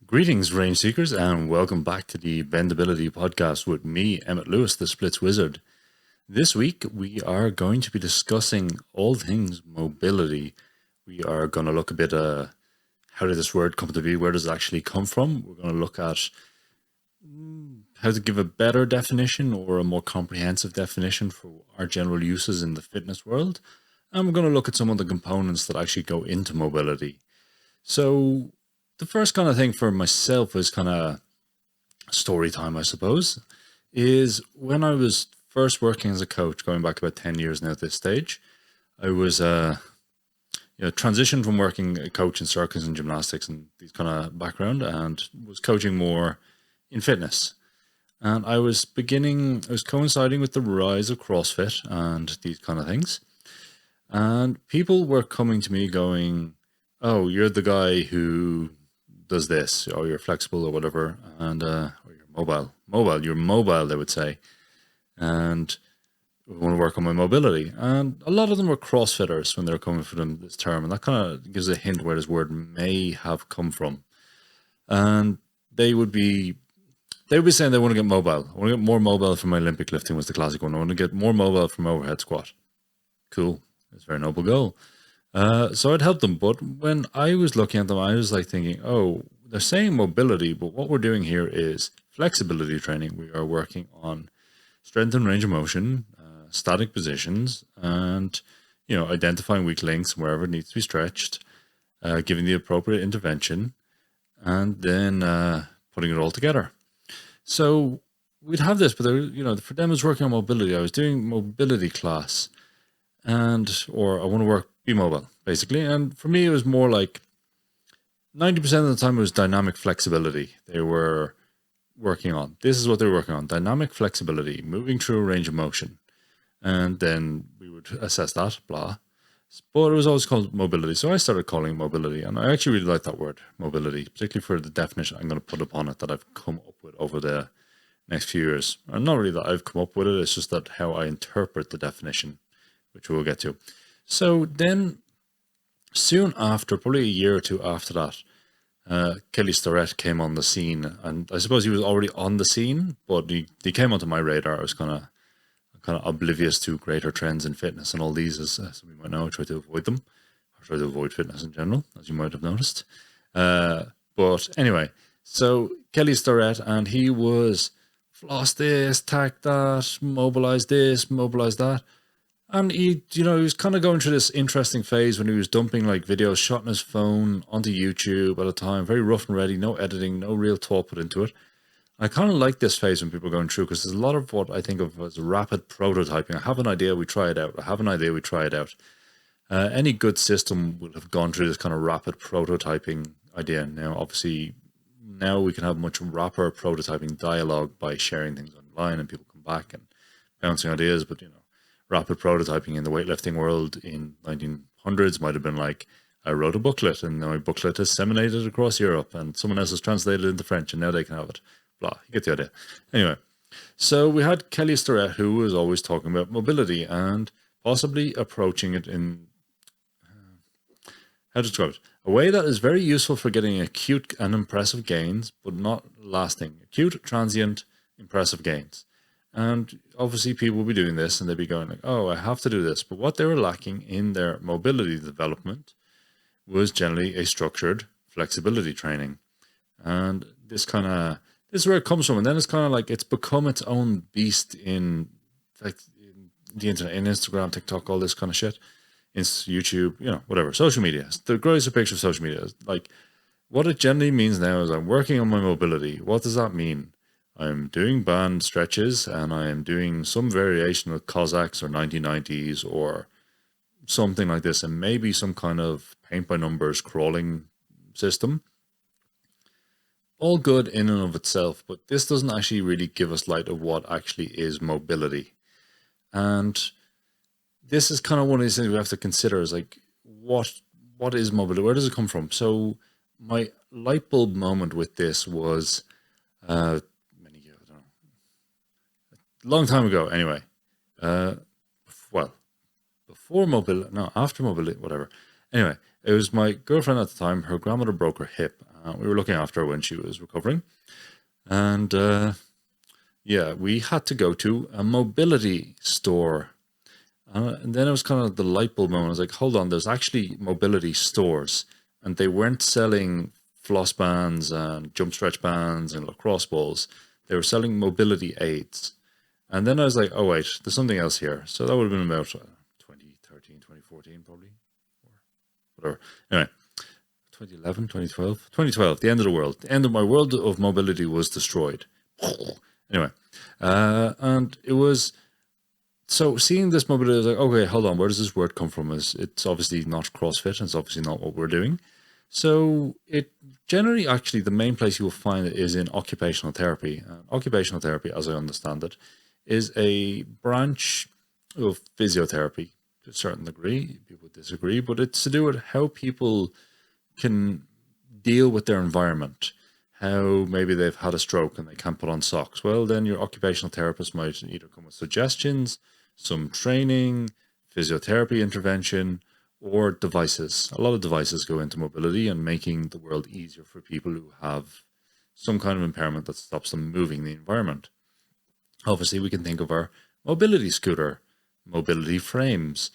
Greetings, range seekers, and welcome back to the Bendability podcast with me, Emmet Lewis, the Splits Wizard. This week, we are going to be discussing all things mobility. We are going to look a bit how did this word come to be? Where does it actually come from? We're going to look at how to give a better definition or a more comprehensive definition for our general uses in the fitness world. And we're going to look at some of the components that actually go into mobility. So the first kind of thing for myself is kind of story time, I suppose, is when I was first working as a coach, going back about 10 years now at this stage. I was transitioned from working a coach in circus and gymnastics and these kind of background, and was coaching more in fitness. And I was coinciding with the rise of CrossFit and these kind of things. And people were coming to me going, "Oh, you're the guy who does this, or you're flexible or whatever, and or you're mobile, they would say, and we want to work on my mobility." And a lot of them were CrossFitters when they're coming from this term, and that kind of gives a hint where this word may have come from. And they would be saying they want to get mobile. I want to get more mobile from my Olympic lifting was the classic one. I want to get more mobile from overhead squat. Cool. It's a very noble goal. So I'd help them. But when I was looking at them, I was like thinking, oh, they're saying mobility, but what we're doing here is flexibility training. We are working on strength and range of motion, static positions, and, identifying weak links wherever it needs to be stretched, giving the appropriate intervention, and then putting it all together. So we'd have this, but for them, it was working on mobility. I was doing mobility class, or I want to be mobile, basically. And for me, it was more like 90% of the time it was dynamic flexibility they were working on. This is what they were working on: dynamic flexibility, moving through a range of motion. And then we would assess that, blah. But it was always called mobility. So I started calling it mobility. And I actually really like that word, mobility, particularly for the definition I'm going to put upon it that I've come up with over the next few years. And not really that I've come up with it, it's just that how I interpret the definition, which we'll get to. So then soon after, probably a year or two after that, Kelly Starrett came on the scene. And I suppose he was already on the scene, but he came onto my radar. I was kind of oblivious to greater trends in fitness and all these, as we might know. I try to avoid them. I try to avoid fitness in general, as you might have noticed. But anyway, so Kelly Starrett, and he was floss this, tack that, mobilize this, mobilize that. And he was kind of going through this interesting phase when he was dumping like videos shot on his phone onto YouTube at a time, very rough and ready, no editing, no real thought put into it. I kind of like this phase when people are going through, because there's a lot of what I think of as rapid prototyping. I have an idea, we try it out. I have an idea, we try it out. Any good system will have gone through this kind of rapid prototyping idea. Now, obviously, now we can have much rapper prototyping dialogue by sharing things online and people come back and bouncing ideas, but rapid prototyping in the weightlifting world in 1900s might have been like, I wrote a booklet and my booklet has disseminated across Europe and someone else has translated it into French and now they can have it. Blah, you get the idea. Anyway, so we had Kelly Starrett, who was always talking about mobility and possibly approaching it in, how to describe it, a way that is very useful for getting acute and impressive gains, but not lasting. Acute, transient, impressive gains. And obviously people will be doing this and they'll be going like, oh, I have to do this. But what they were lacking in their mobility development was generally a structured flexibility training. And this is where it comes from. And then it's kind of like it's become its own beast in the internet, in Instagram, TikTok, all this kind of shit. In YouTube, whatever, social media. The greatest picture of social media. Like what it generally means now is I'm working on my mobility. What does that mean? I'm doing band stretches and I am doing some variation of Cossacks or 1990s or something like this, and maybe some kind of paint by numbers crawling system. All good in and of itself, but this doesn't actually really give us light of what actually is mobility. And this is kind of one of these things we have to consider is like, what is mobility? Where does it come from? So my light bulb moment with this was long time ago anyway. After mobility, whatever. Anyway, it was my girlfriend at the time. Her grandmother broke her hip We were looking after her when she was recovering. And yeah, we had to go to a mobility store. And then it was kind of the light bulb moment. I was like, hold on, there's actually mobility stores. And they weren't selling floss bands and jump stretch bands and lacrosse balls. They were selling mobility aids. And then I was like, oh, wait, there's something else here. So that would have been about 2013, 2014, probably. Or whatever. Anyway, 2011, 2012, 2012, the end of the world. The end of my world of mobility was destroyed. Anyway, and it was, so seeing this mobility, I was like, okay, hold on, where does this word come from? It's obviously not CrossFit, and it's obviously not what we're doing. So it generally, actually, the main place you will find it is in occupational therapy. Occupational therapy, as I understand it, is a branch of physiotherapy to a certain degree. People disagree, but it's to do with how people can deal with their environment. How maybe they've had a stroke and they can't put on socks. Well, then your occupational therapist might either come with suggestions, some training, physiotherapy intervention, or devices. A lot of devices go into mobility and making the world easier for people who have some kind of impairment that stops them moving the environment. Obviously, we can think of our mobility scooter, mobility frames,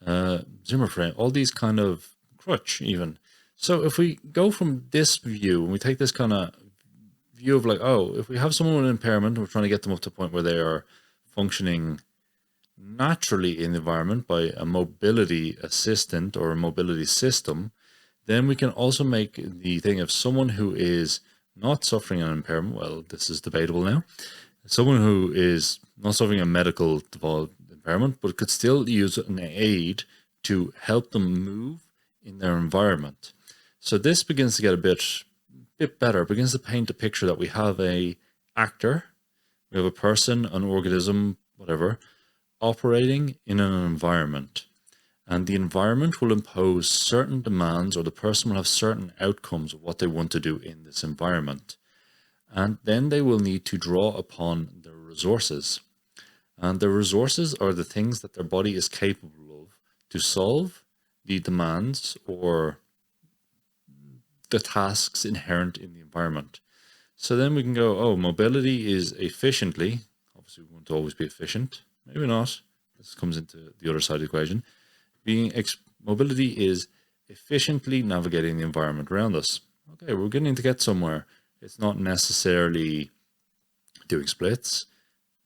Zimmer frame, all these kind of crutch even. So if we go from this view and we take this kind of view of like, oh, if we have someone with an impairment, we're trying to get them up to a point where they are functioning naturally in the environment by a mobility assistant or a mobility system, then we can also make the thing of someone who is not suffering an impairment. Well, this is debatable now. Someone who is not suffering a medical impairment, but could still use an aid to help them move in their environment. So this begins to get a bit better. It begins to paint a picture that we have a actor, we have a person, an organism, whatever, operating in an environment. And the environment will impose certain demands, or the person will have certain outcomes of what they want to do in this environment. And then they will need to draw upon their resources. And the resources are the things that their body is capable of to solve the demands or the tasks inherent in the environment. So then we can go, oh, mobility is efficiently, obviously we want to always be efficient, maybe not, this comes into the other side of the equation, mobility is efficiently navigating the environment around us. Okay, we're getting to get somewhere. It's not necessarily doing splits,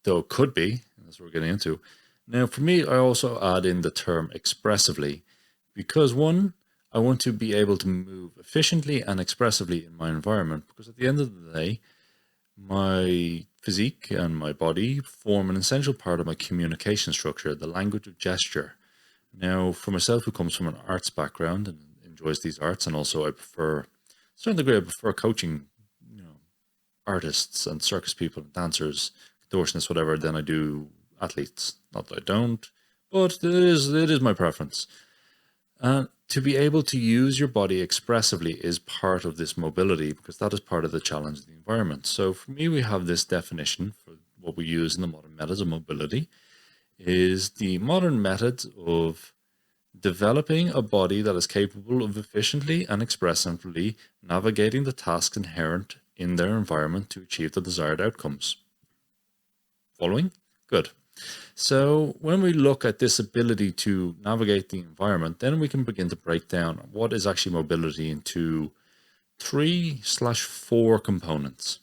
though it could be, and that's what we're getting into. Now, for me, I also add in the term expressively, because one, I want to be able to move efficiently and expressively in my environment, because at the end of the day, my physique and my body form an essential part of my communication structure, the language of gesture. Now, for myself, who comes from an arts background and enjoys these arts, and also I prefer, to a certain degree, I prefer coaching, artists and circus people and dancers, contortionists, whatever, than I do athletes. Not that I don't, but it is my preference. To be able to use your body expressively is part of this mobility, because that is part of the challenge of the environment. So for me, we have this definition for what we use in the modern methods of mobility is the modern methods of developing a body that is capable of efficiently and expressively navigating the tasks inherent in their environment to achieve the desired outcomes. Following? Good. So when we look at this ability to navigate the environment, then we can begin to break down what is actually mobility into 3/4 components.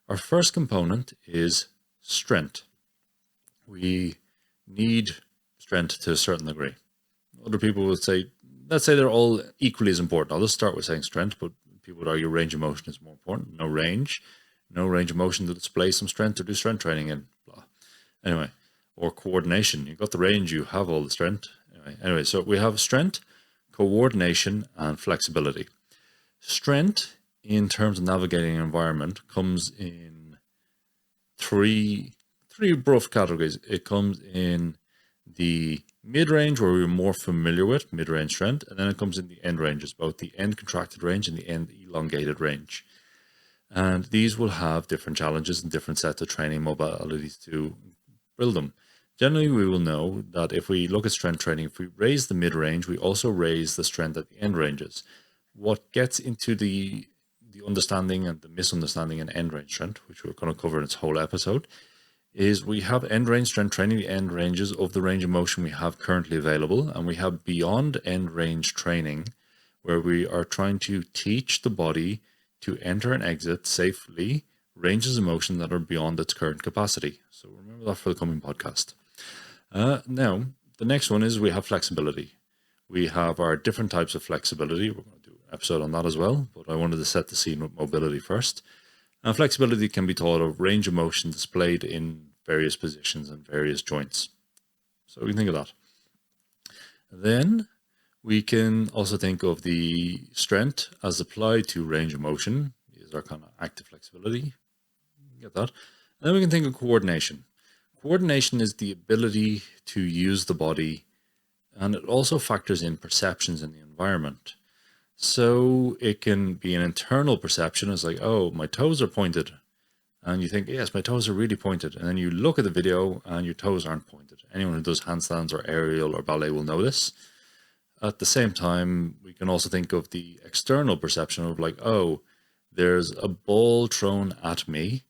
Our first component is strength. We need strength to a certain degree. Other people would say, let's say they're all equally as important. I'll just start with saying strength, but people would argue range of motion is more important. No range of motion to display some strength or do strength training in, blah. Anyway, or coordination. You've got the range, you have all the strength. Anyway, so we have strength, coordination, and flexibility. Strength, in terms of navigating an environment, comes in three broad categories. It comes in the mid-range, where we're more familiar with, mid-range strength, and then it comes in the end ranges, both the end contracted range and the end elongated range. And these will have different challenges and different sets of training modalities to build them. Generally, we will know that if we look at strength training, if we raise the mid-range, we also raise the strength at the end ranges. What gets into the the understanding and the misunderstanding in end range strength, which we're going to cover in its whole episode, is we have end range strength training, the end ranges of the range of motion we have currently available, and we have beyond end range training, where we are trying to teach the body to enter and exit safely ranges of motion that are beyond its current capacity. So remember that for the coming podcast. Now, the next one is we have flexibility. We have our different types of flexibility. We're going to do an episode on that as well, but I wanted to set the scene with mobility first. And flexibility can be thought of range of motion displayed in various positions and various joints. So we can think of that. Then we can also think of the strength as applied to range of motion. These are kind of active flexibility. Get that. And then we can think of coordination. Coordination is the ability to use the body, and it also factors in perceptions in the environment. So it can be an internal perception. It's like, oh, my toes are pointed. And you think, yes, my toes are really pointed. And then you look at the video and your toes aren't pointed. Anyone who does handstands or aerial or ballet will know this. At the same time, we can also think of the external perception of like, oh, there's a ball thrown at me,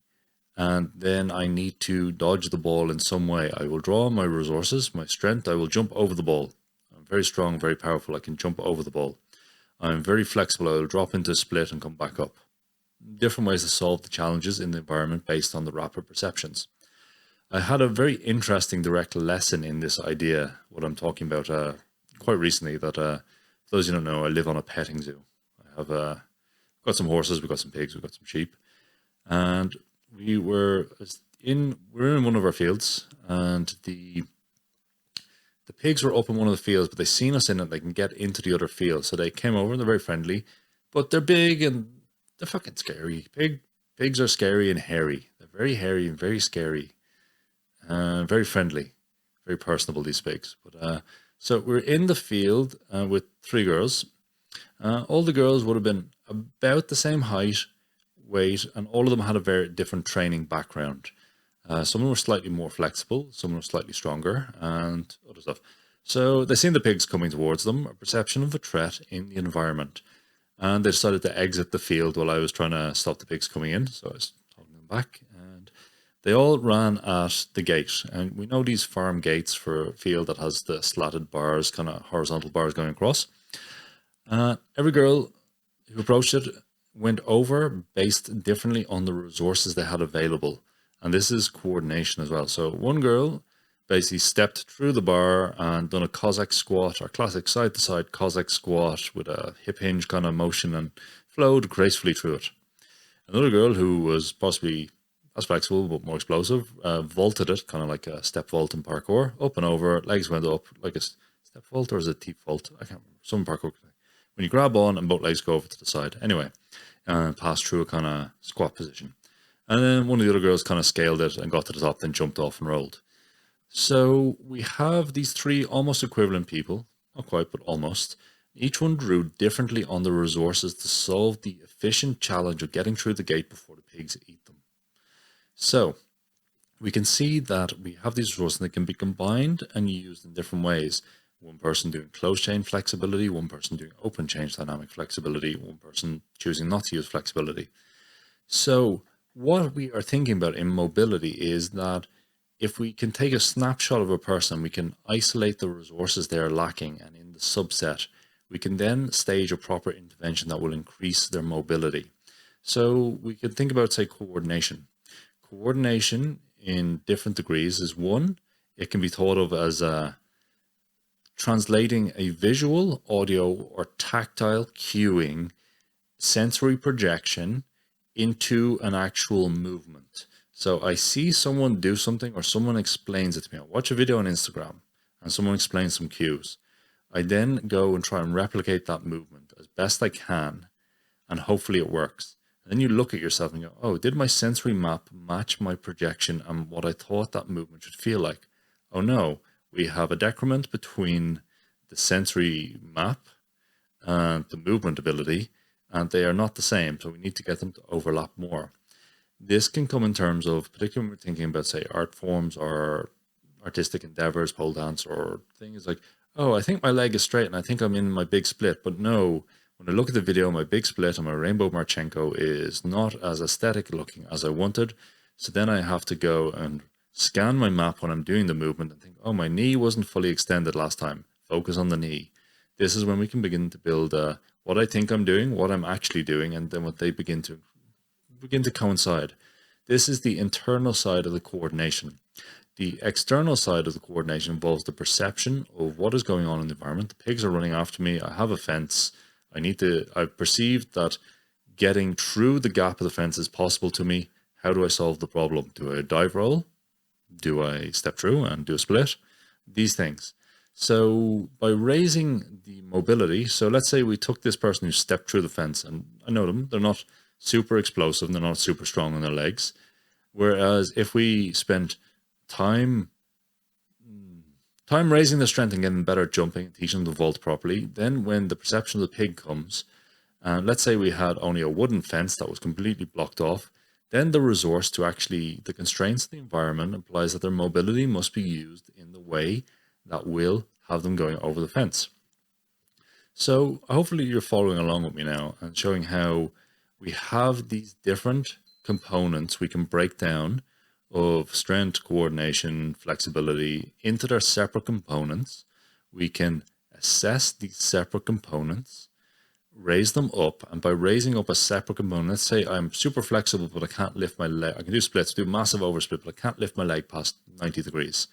and then I need to dodge the ball in some way. I will draw on my resources, my strength. I will jump over the ball. I'm very strong, very powerful. I can jump over the ball. I'm very flexible. I will drop into a split and come back up. Different ways to solve the challenges in the environment based on the rapid perceptions. I had a very interesting direct lesson in this idea, what I'm talking about, quite recently, that for those who don't know, I live on a petting zoo. I have got some horses, we've got some pigs, we've got some sheep, and we're in one of our fields, and the pigs were up in one of the fields, but they seen us in it. They can get into the other field, so they came over and they're very friendly, but they're big and they're fucking scary. Pigs are scary and hairy. They're very hairy and very scary, very friendly, very personable, these pigs. But so we're in the field with three girls. All the girls would have been about the same height, weight, and all of them had a very different training background. Some were slightly more flexible, some were slightly stronger, and other stuff. So they seen the pigs coming towards them, a perception of a threat in the environment, and they decided to exit the field while I was trying to stop the pigs coming in. So I was holding them back, and they all ran at the gate. And we know these farm gates for a field that has the slatted bars, kind of horizontal bars going across. Every girl who approached it went over based differently on the resources they had available. And this is coordination as well. So one girl basically stepped through the bar and done a Cossack squat, or classic side-to-side Cossack squat with a hip hinge kind of motion, and flowed gracefully through it. Another girl who was possibly as flexible but more explosive vaulted it, kind of like a step vault in parkour, up and over, legs went up like a step vault, or is it a teep vault? I can't remember. Some parkour. When you grab on and both legs go over to the side. Anyway, pass through a kind of squat position. And then one of the other girls kind of scaled it and got to the top, then jumped off and rolled. So we have these three almost equivalent people, not quite, but almost. Each one drew differently on the resources to solve the efficient challenge of getting through the gate before the pigs eat them. So we can see that we have these resources that can be combined and used in different ways. One person doing closed chain flexibility, one person doing open chain dynamic flexibility, one person choosing not to use flexibility. So what we are thinking about in mobility is that if we can take a snapshot of a person, we can isolate the resources they are lacking, and in the subset, we can then stage a proper intervention that will increase their mobility. So we can think about, say, coordination. Coordination in different degrees is one. It can be thought of as translating a visual, audio, or tactile cueing sensory projection into an actual movement. So I see someone do something, or someone explains it to me. I watch a video on Instagram and someone explains some cues. I then go and try and replicate that movement as best I can, and hopefully it works. And then you look at yourself and go, oh, did my sensory map match my projection and what I thought that movement should feel like? Oh no, we have a decrement between the sensory map and the movement ability, and they are not the same, so we need to get them to overlap more. This can come in terms of, particularly when we're thinking about, say, art forms or artistic endeavors, pole dance, or things like, oh, I think my leg is straight and I think I'm in my big split, but no, when I look at the video, my big split and my rainbow Marchenko is not as aesthetic looking as I wanted. So then I have to go and scan my map when I'm doing the movement and think, oh, my knee wasn't fully extended last time. Focus on the knee. This is when we can begin to build what I think I'm doing, what I'm actually doing, and then what they begin to coincide. This is the internal side of the coordination. The external side of the coordination involves the perception of what is going on in the environment. The pigs are running after me. I have a fence. I've perceived that getting through the gap of the fence is possible to me. How do I solve the problem? Do I dive roll? Do I step through and do a split? These things. So by raising the mobility, so let's say we took this person who stepped through the fence, and I know them, they're not super explosive, they're not super strong on their legs. Whereas if we spent time raising their strength and getting better at jumping and teaching them to vault properly, then when the perception of the pig comes, and let's say we had only a wooden fence that was completely blocked off, then the resource to actually, the constraints of the environment implies that their mobility must be used in the way that will have them going over the fence. So hopefully you're following along with me now and showing how we have these different components we can break down of strength, coordination, flexibility into their separate components. We can assess these separate components, raise them up, and by raising up a separate component, let's say I'm super flexible, but I can't lift my leg. I can do splits, do massive oversplit, but I can't lift my leg past 90 degrees.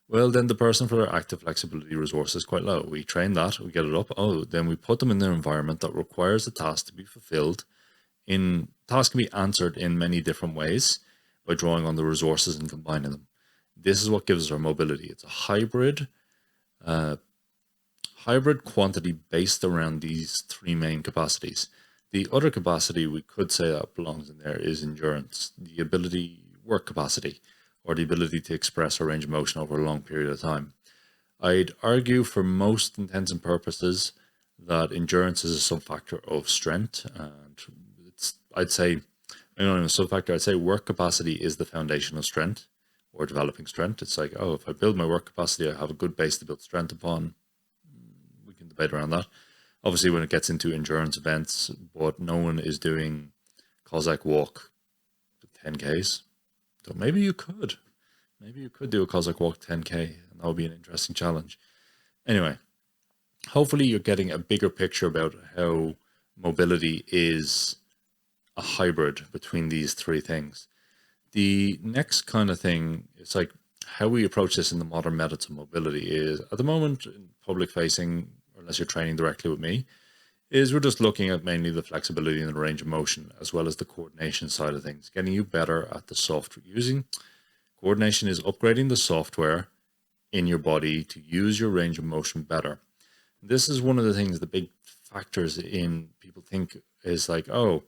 Well, then the person for their active flexibility resource is quite low. We train that, we get it up. Oh, then we put them in an environment that requires the task to be fulfilled. Tasks can be answered in many different ways by drawing on the resources and combining them. This is what gives us our mobility. It's a hybrid quantity based around these three main capacities. The other capacity we could say that belongs in there is endurance, the ability, work capacity, or the ability to express our range of motion over a long period of time. I'd argue for most intents and purposes that endurance is a sub-factor of strength, and I'd say work capacity is the foundation of strength or developing strength. It's like, oh, if I build my work capacity, I have a good base to build strength upon. We can debate around that. Obviously, when it gets into endurance events, but no one is doing Cossack walk 10Ks. So maybe you could do a Cossack walk 10K, and that would be an interesting challenge. Anyway, hopefully you're getting a bigger picture about how mobility is a hybrid between these three things. The next kind of thing, it's like how we approach this in the modern methods of mobility is, at the moment, in public facing, unless you're training directly with me, is we're just looking at mainly the flexibility and the range of motion, as well as the coordination side of things, getting you better at the software. Using coordination is upgrading the software in your body to use your range of motion better. This is one of the things, the big factors in people think is like, oh,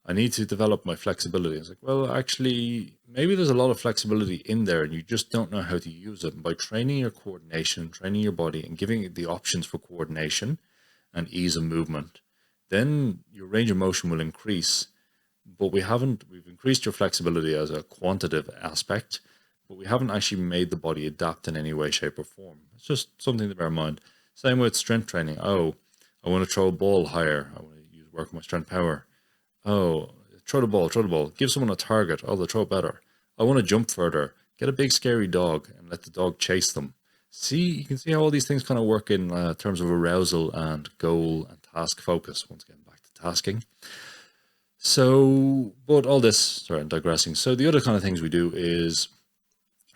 I need to develop my flexibility. It's like, well, actually, maybe there's a lot of flexibility in there and you just don't know how to use it. And by training your coordination, training your body and giving it the options for coordination and ease of movement, then your range of motion will increase. But we've increased your flexibility as a quantitative aspect, but we haven't actually made the body adapt in any way, shape or form. It's just something to bear in mind. Same with strength training. Oh, I want to throw a ball higher. I want to work my strength power. Oh, throw the ball. Give someone a target. Oh, they'll throw it better. I want to jump further. Get a big scary dog and let the dog chase them. See, you can see how all these things kind of work in terms of arousal and goal and task focus. Once again, back to tasking. So, but all this, sorry, I'm digressing. So the other kind of things we do is,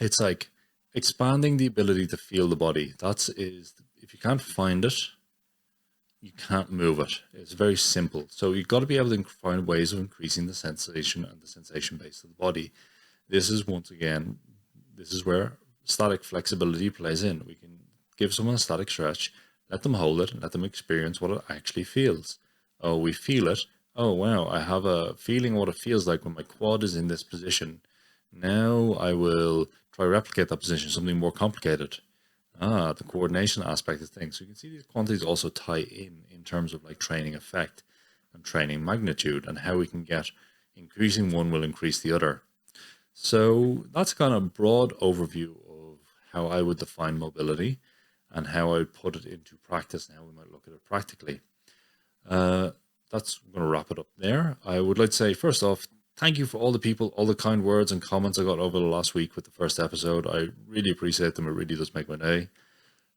it's like expanding the ability to feel the body. If you can't find it, you can't move it. It's very simple. So you've got to be able to find ways of increasing the sensation and the sensation base of the body. This is where static flexibility plays in. We can give someone a static stretch, let them hold it, and let them experience what it actually feels. Oh, we feel it. Oh, wow, I have a feeling what it feels like when my quad is in this position. Now I will try to replicate that position, something more complicated. The coordination aspect of things. So you can see these quantities also tie in terms of like training effect and training magnitude and how we can get increasing one will increase the other. So that's kind of a broad overview of how I would define mobility and how I would put it into practice and how we might look at it practically. That's going to wrap it up there. I would like to say, first off, thank you for all the people, all the kind words and comments I got over the last week with the first episode. I really appreciate them. It really does make my day.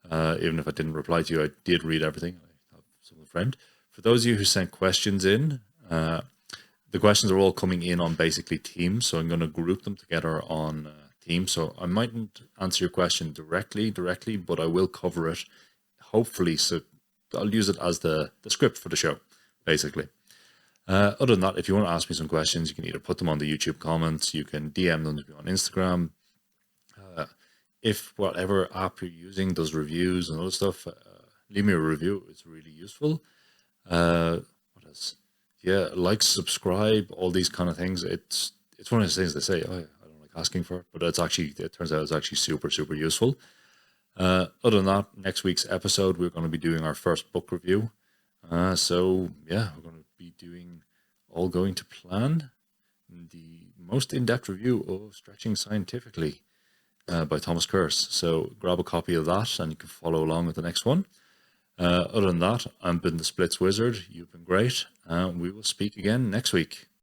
Even if I didn't reply to you, I did read everything. I have some framed. For those of you who sent questions in, the questions are all coming in on basically Teams, so I'm going to group them together on Teams. So I mightn't answer your question directly, but I will cover it, hopefully. So I'll use it as the script for the show, basically. Other than that, if you want to ask me some questions, you can either put them on the YouTube comments, you can DM them to me on Instagram. If whatever app you're using does reviews and other stuff, leave me a review. It's really useful. What else? Yeah, like, subscribe, all these kind of things. It's one of those things they say, oh, I don't like asking for, but it turns out it's actually super, super useful. Other than that, next week's episode, we're going to be doing our first book review. So yeah, we're going to be going to plan, the most in-depth review of Stretching Scientifically by Thomas Curse. So grab a copy of that and you can follow along with the next one. Other than that, I've been the Splits Wizard. You've been great. We will speak again next week.